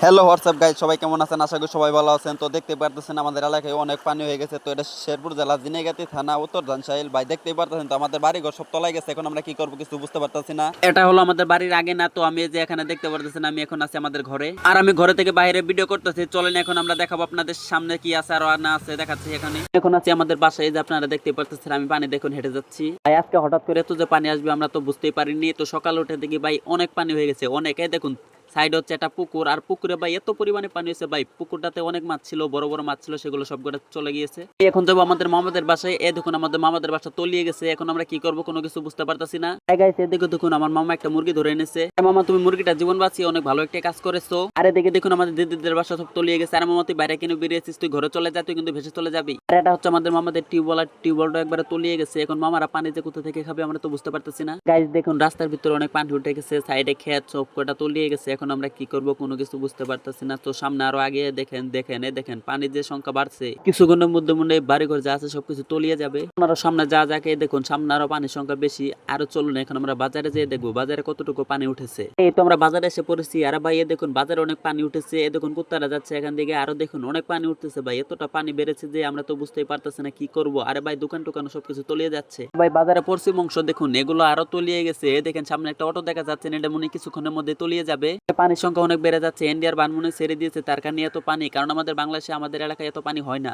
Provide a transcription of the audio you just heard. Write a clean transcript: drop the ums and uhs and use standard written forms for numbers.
Hello WhatsApp guys, সবাই কেমন আছেন? আশা করি সবাই ভালো আছেন। তো দেখতে পারতেছেন আমাদের এলাকায় অনেক পানি হয়ে গেছে। তো এটা শেরপুর জেলা জিনেগাতি থানা উত্তর ধানসাইল। ভাই দেখতেই পারতেছেন তো আমাদের বাড়িঘর সব তলায় গেছে। এখন আমরা কি করবো কিছু বুঝতে পারতেছি না। এটা হলো আমাদের বাড়ির আগে না, তো আমি এই যে এখানে দেখতে পারতেছেন আমি এখন আছি আমাদের ঘরে, আর আমি ঘরে থেকে বাইরে ভিডিও করতেছি। চলেন এখন আমরা দেখাবো আপনাদের সামনে কি আছে আর না আছে দেখাচ্ছি। এখানে এখন আছি আমাদের বাসায়, এই যে আপনারা দেখতে পারতেছেন আমি পানি দেখুন হেঁটে যাচ্ছি। ভাই আজকে হঠাৎ করে তো যে পানি আসবে আমরা তো বুঝতেই পারিনি। তো সকাল উঠে দেখি ভাই অনেক পানি হয়ে গেছে, অনেকে দেখুন সাইড হচ্ছে একটা পুকুর, আর পুকুরে ভাই এত পরিমাণে পানি হয়েছে ভাই, পুকুরটাতে অনেক মাছ ছিল, বড় বড় মাছ ছিল, সেগুলো সব করে চলে গিয়েছে। এখন যাবো আমাদের মামাদের বাসায়। এ দেখুন আমাদের মামাদের বাসা তলিয়ে গেছে। এখন আমরা কি করবো কোনো কিছু বুঝতে পারতাছি না। গাইস এদিকে দেখুন আমার মামা একটা মুরগি ধরে এনেছে। মামা তুমি মুরগিটা জীবন বাঁচিয়ে অনেক ভালো একটা কাজ করেছো। আর এদিকে দেখুন আমাদের দিদিদের বাসা সব তলিয়ে গেছে। আর মামা তুই বাইরে কিনে বেরিয়েছিস, তুই ঘরে চলে যা, তুই কিন্তু ভেসে চলে যাবি। আর এটা হচ্ছে আমাদের মামাদের টিউবওয়েল, আর টিউবওয়েলটা একবারে তলিয়ে গেছে। এখন মামারা পানি যে কোথা থেকে খাবে আমরা তো বুঝতে পারতেছি না। গাইস দেখুন রাস্তার ভিতরে অনেক পানি উঠে গেছে, সাইডে খেত সব কটা তলিয়ে গেছে। এখন আমরা কি করব কোনো কিছু বুঝতে পারতেছি না। তো সামনে আরো আগে দেখেন দেখেন এই দেখেন পানির যে সংখ্যা বাড়ছে, কিছুক্ষণের মধ্যে মনে হয় বাড়িঘর যা আছে সবকিছু তলিয়ে যাবে। আরো সামনে যা যাকে দেখুন সামনে আরো পানির সংখ্যা বেশি। আরো চলুন এখন আমরা বাজারে যেয়ে দেখবো বাজারে কতটুকু পানি উঠেছে। এই তো আমরা বাজারে এসে পড়েছি। আর ভাই এ দেখুন বাজারে অনেক পানি উঠেছে। এ দেখুন কুত্তারা যাচ্ছে এখান থেকে, আরো দেখুন অনেক পানি উঠতেছে। ভাই এতটা পানি বেড়েছে যে আমরা তো বুঝতেই পারতেছি না কি করব। আরে ভাই দোকান টোকান সবকিছু তলিয়ে যাচ্ছে। ভাই বাজারে পশ্চিম অংশ দেখুন এগুলো আরো তলিয়ে গেছে। দেখেন সামনে একটা অটো দেখা যাচ্ছে, এটা মনে হয় কিছুক্ষণের মধ্যে তলিয়ে যাবে। পানির সংখ্যা অনেক বেড়ে যাচ্ছে। ইন্ডিয়ার বানমুনে ছেড়ে দিয়েছে তার কারণে এত পানি, কারণ আমাদের বাংলাদেশে আমাদের এলাকায় এত পানি হয় না।